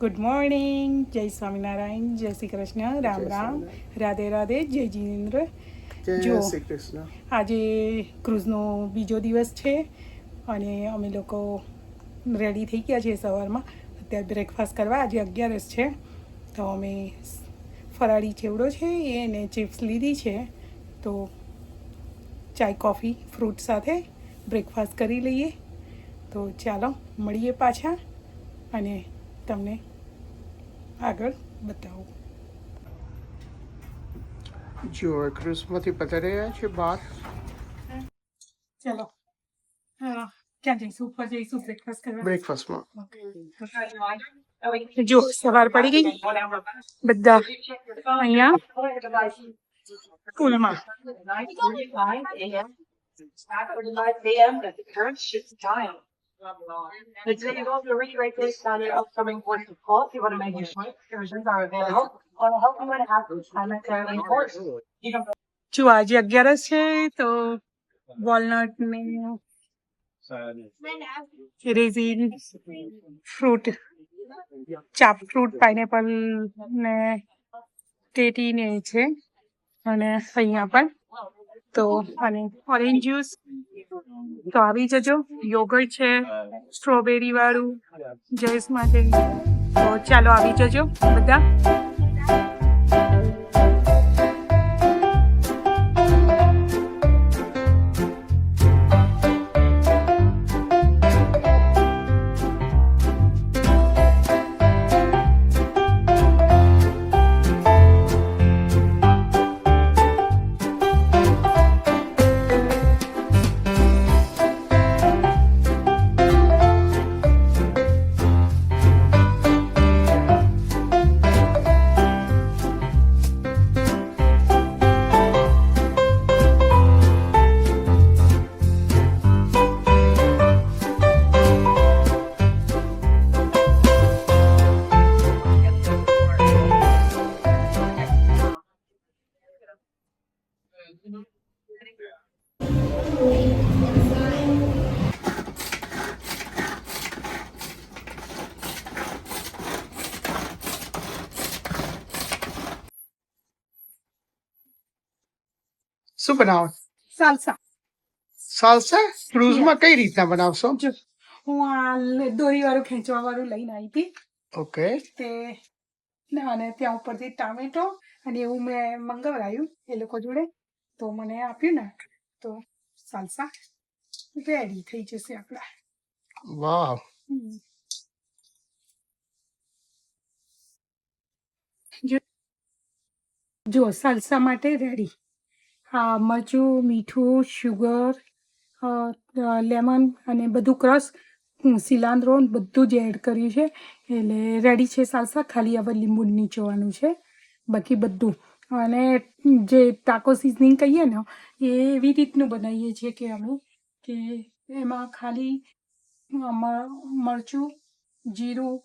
Good morning, જય સ્વામિનારાયણ, જય શ્રી કૃષ્ણ, રામ રામ, રાધે રાધે, જય જીનેન્દ્ર. જય શ્રી કૃષ્ણ. આજે ક્રૂઝનો બીજો દિવસ છે અને અમે લોકો રેડી થઈ ગયા છીએ સવારમાં. અત્યારે બ્રેકફાસ્ટ કરવા. આજે 11 છે તો અમે ફરાળી ચેવડો છે એને ચિપ્સ લીધી છે. તો ચાય કોફી ફ્રૂટ સાથે બ્રેકફાસ્ટ કરી લઈએ. તો ચાલો મળીએ પાછા અને તમને આગળ બતાવું. જો ક્રુઝમાંથી પધાર્યા છે બહાર. ચાલો ક્યાં જઈશું? ઉપર જઈશું બ્રેકફાસ્ટ કરવા. બ્રેકફાસ્ટમાં જો સવાર પડી ગઈ, બધા અહીંયા સ્કૂલમાં. It's going to go to read this on your upcoming course of call. If you want to make your versions are available. Or help you want to have this time at their course. You can જો આજે 11 છે તો walnut ને resin fruit, ચાપ fruit, pineapple ને ટેટી ને છે અને અહીંયા પણ તો અને ઓરેન્જ જ્યુસ. તો આવી જજો. યોગર્ટ છે સ્ટ્રોબેરી વાળું જયેશ માટે. તો ચાલો આવી જજો બધા. શું બનાવો? સાલસા. સાલસા ક્રુઝમાં કઈ રીતના બનાવશો? જો હું આ દોરી વાળું ખેંચવા વાળું લઈને આવી હતી ઓકે. તે અને ત્યાં ઉપરથી ટામેટો અને એવું મેં મંગાવરાયું એ લોકો જોડે. તો મને આપ્યું ને તો સાલસા રેડી થઈ જશે આપણા. વાહ. જો સાલસા માટે રેડી. હા, મરચું, મીઠું, શુગર, લેમન અને બધું ક્રશ, સિલાન્દ્રો બધું જ એડ કર્યું છે એટલે રેડી છે સાલસા. ખાલી હવે લીંબુ નીચોવાનું છે, બાકી બધું. અને જે ટાકો સિઝનિંગ કહીએ ને એ એવી રીતનું બનાવીએ છીએ કે અમે કે એમાં ખાલી મરચું, જીરું,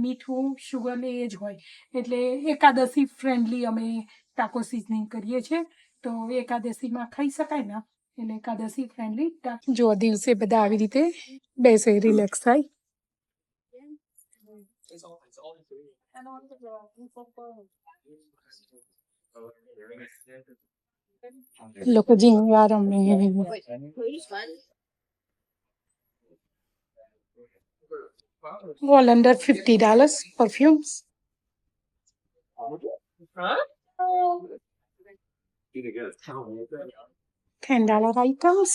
મીઠું, શુગર ને એ જ હોય. એટલે એકાદશી ફ્રેન્ડલી અમે ટાકો સિઝનિંગ કરીએ છીએ. તો એકાદશીમાં ખાઈ શકાય ને એટલે એકાદશી ફ્રેન્ડલી. જો દિવસે બધા આવી રીતે બેસે, રિલેક્સ થાય. લોકો જીવા રમે. All under $50 perfumes. $10 items.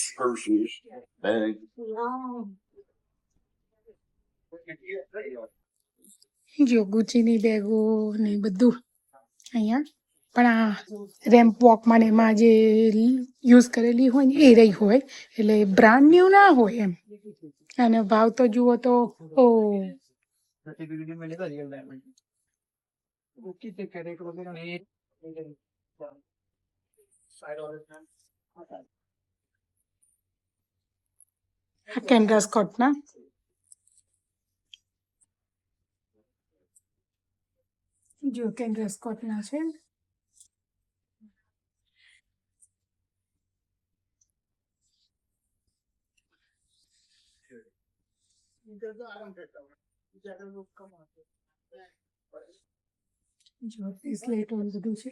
જો ગુચીની બેગો ને બધું અહીંયા. પણ આ રેમ્પ વોકમાં ને એમાં જે યુઝ કરેલી હોય ને એ રહી હોય એટલે બ્રાન્ડ ન્યુ ના હોય એમ. અને ભાવ તો જુઓ તો કેન્ડ્રા સ્કોટના જો કેન્દ્ર સ્કોટના છે. જો બ્રેસલેટ બધું છે.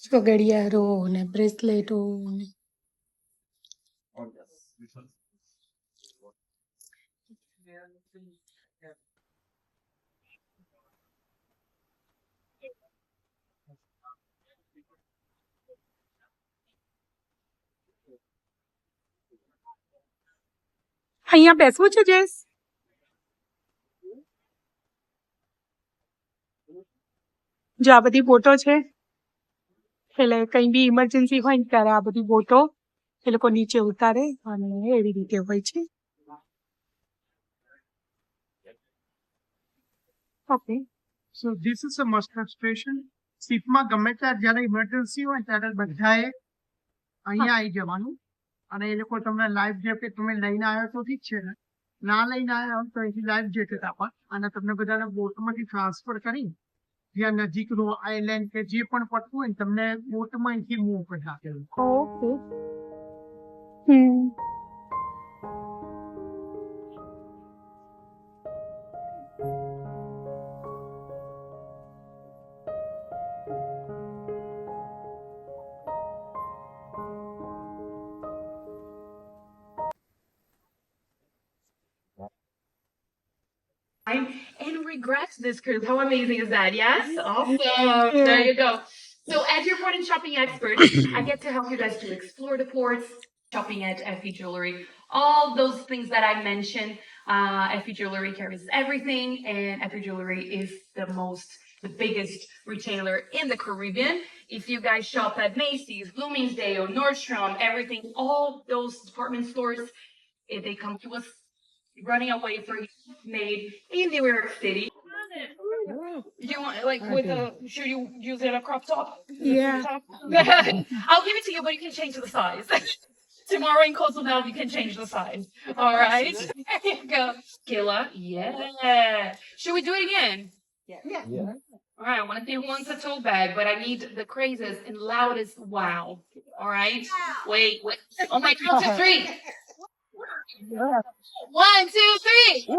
જો ઘડિયાળો ને બ્રેસલેટો ને અહીંયા બેસવું છે જેસ? જો આ બધી બોટો છે, એટલે કઈ બી ઇમરજન્સી હોય ને ત્યારે આ બધી બોટો એ લોકો નીચે ઉતારે અને એવી રીતે હોય છે. Okay. So this is a must station. શિપમાં ગમે ત્યારે જ્યારે ઇમરજન્સી હોય ત્યારે બધાએ અહીંયા આવી જવાનું અને એ લોકો તમને લાઈફ જેકેટ તમે લઈને આવ્યો તો ઠીક છે ને, ના લઈને આવ્યા હોય તો અહીંથી લાઈફ જેકેટ આપે અને તમને બધાને બોટમાંથી ટ્રાન્સફર કરી જ્યાં નજીકનું આઈલેન્ડ કે જે પણ પડતું હોય ને તમને બોટમાં અહીંથી મૂવ કરી આપે. Okay. Hmm. And regrets this cruise. How amazing is that? Yes? Awesome. There you go. So, as your port and shopping expert, I get to help you guys to explore the ports, shopping at FE Jewelry, all those things that I mentioned. FE Jewelry carries everything, and FE Jewelry is the biggest retailer in the Caribbean. If you guys shop at Macy's, Bloomingdale, Nordstrom, everything, all those department stores, if they come to us running away for made in New York City. You want like with a should you use it a crop top? Yeah. I'll give it to you, but you can change the size. Tomorrow in Cozumel, you can change the size. All right. There you go. Killa. Yeah. Should we do it again? Yeah. All right. I want to do once a tote bag, but I need the craziest and loudest wow. All right. Wait. Oh my God. 1, 2, 3. 1, 2, 3.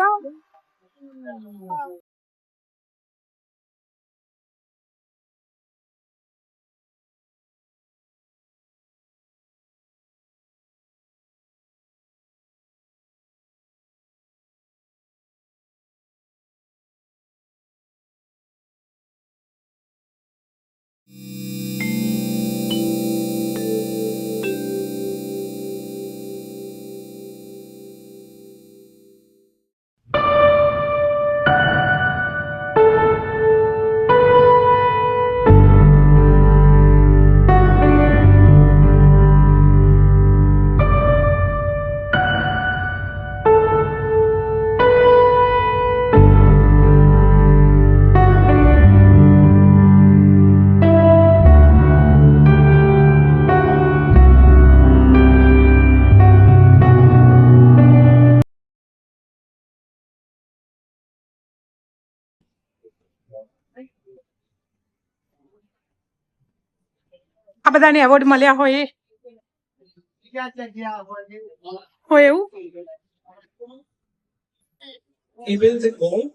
આ બધાને award મળ્યા હોય એ? હોય એવું? Events at home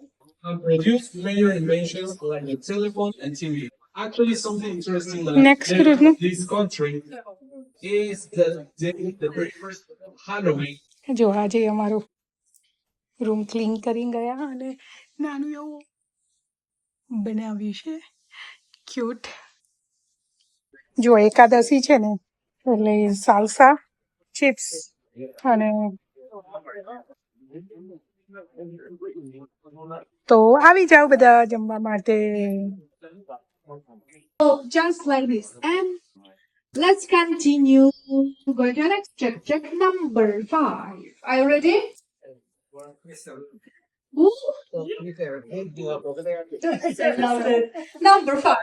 produced major inventions like the telephone and TV. Actually, something interesting that Next cruise, no? this country is the very first Halloween. જો આજે અમારું room clean કરી ગયા અને નાનું એવું બનાવ્યું છે, ક્યુટ. જો એકાદશી છે ને એટલે સાલસા ચિપ્સ અને તો આવી જાઓ બધા જમવા માટે. Oh, just like this. And let's continue. Go to the next check number 5. Are you ready? Ooh. Number 5.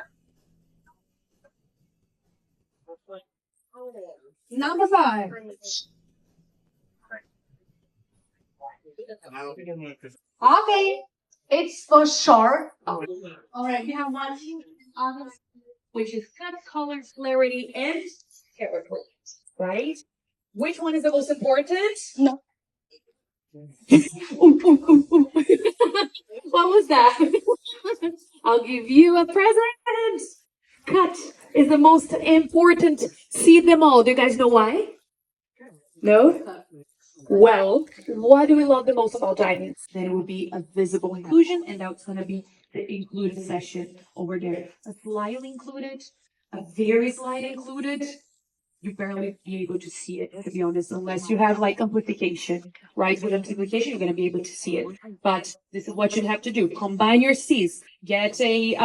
Number 5. Okay. It's for sure. Alright, we have one which is cut, color, clarity, and character. Right? Which one is the most important? No. What was that? I'll give you a present. Cut is the most important. See them all. Do you guys know why? No? Well, what do we love the most about diamonds? Then it would be a visible inclusion, and that's going to be the included session over there. A slightly included, a very slight included. You barely be able to see it, to be honest, unless you have like amplification, right? With amplification, you're going to be able to see it. But this is what you have to do. Combine your C's, get a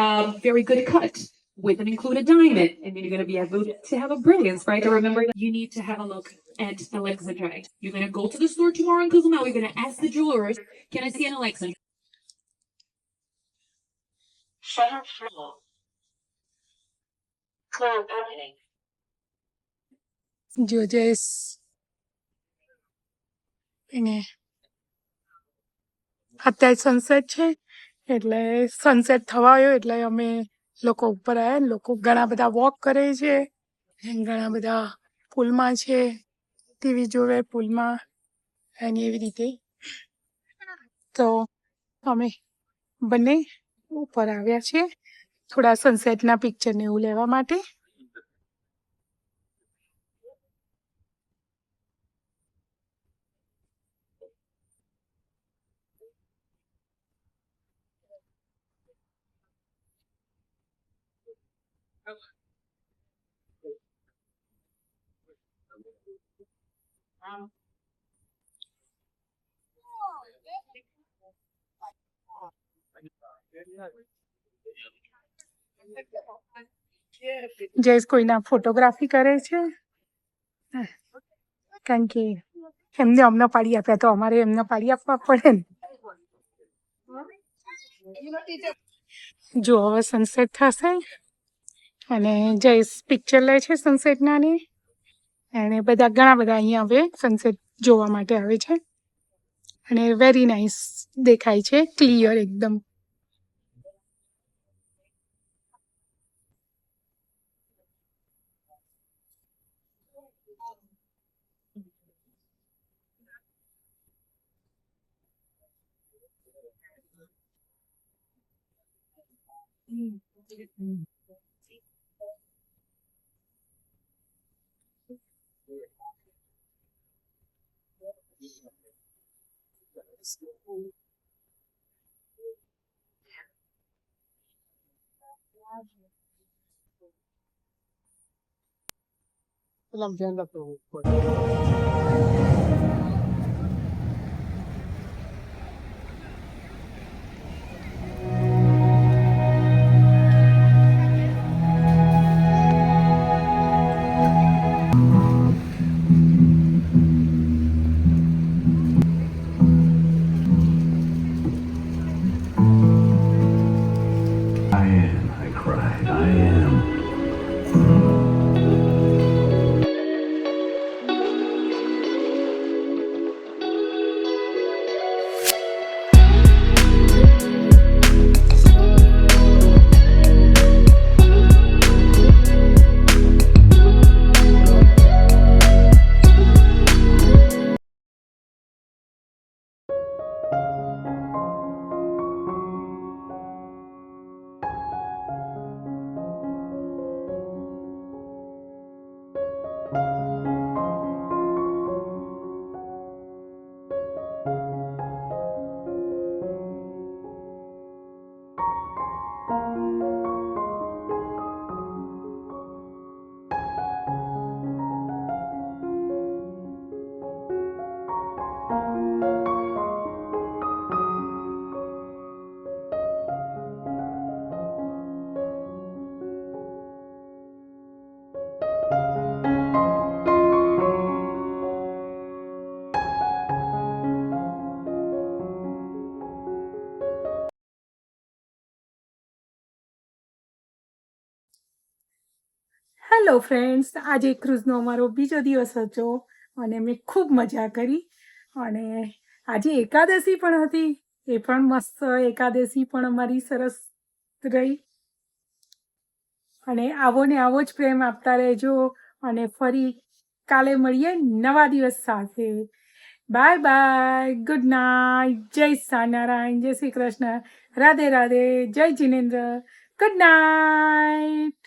very good cut with an included diamond, and then you're going to be able to have a brilliance, right? And remember, you need to have a look at Alexandrite. You're going to go to the store tomorrow in Cozumel. You're going to ask the jewelers, can I see an Alexandrite? જો જયેશ એને અત્યારે sunset છે એટલે sunset થવા આવ્યો એટલે અમે લોકો ઉપર આવ્યા લોકો ઘણા બધા વોક કરે છે ઘણા બધા પુલમાં છે ટીવી જોવે પુલમાં અને એવી રીતે તો અમે બંને ઉપર આવ્યા છીએ થોડા સનસેટના પિક્ચર ને એવું લેવા માટે જયેશ કોઈના ફોટોગ્રાફી કરે છે કારણ કે એમને અમને પાડી આપ્યા તો અમારે એમને પાડી આપવા પડે ને જો હવે સનસેટ થશે અને જયેશ પિક્ચર લે છે સનસેટના ને અને બધા ઘણા બધા અહીંયા હવે સનસેટ જોવા માટે આવે છે અને વેરી નાઇસ દેખાય છે ક્લિયર એકદમ પેલા ધ્યાન રાખો I cried. I am. Hello friends, આજે ક્રૂઝનો અમારો બીજો દિવસ હતો અને મેં ખૂબ મજા કરી. અને આજે એકાદશી પણ હતી, એ પણ મસ્ત એકાદશી પણ અમારી સરસ રહી. અને આવો ને આવો જ પ્રેમ આપતા રહેજો અને ફરી કાલે મળીએ નવા દિવસ સાથે. બાય બાય, ગુડ નાઇટ, જય સ્વામિનારાયણ, જય શ્રી કૃષ્ણ, રાધે રાધે, જય જિનેન્દ્ર, ગુડ નાઇટ.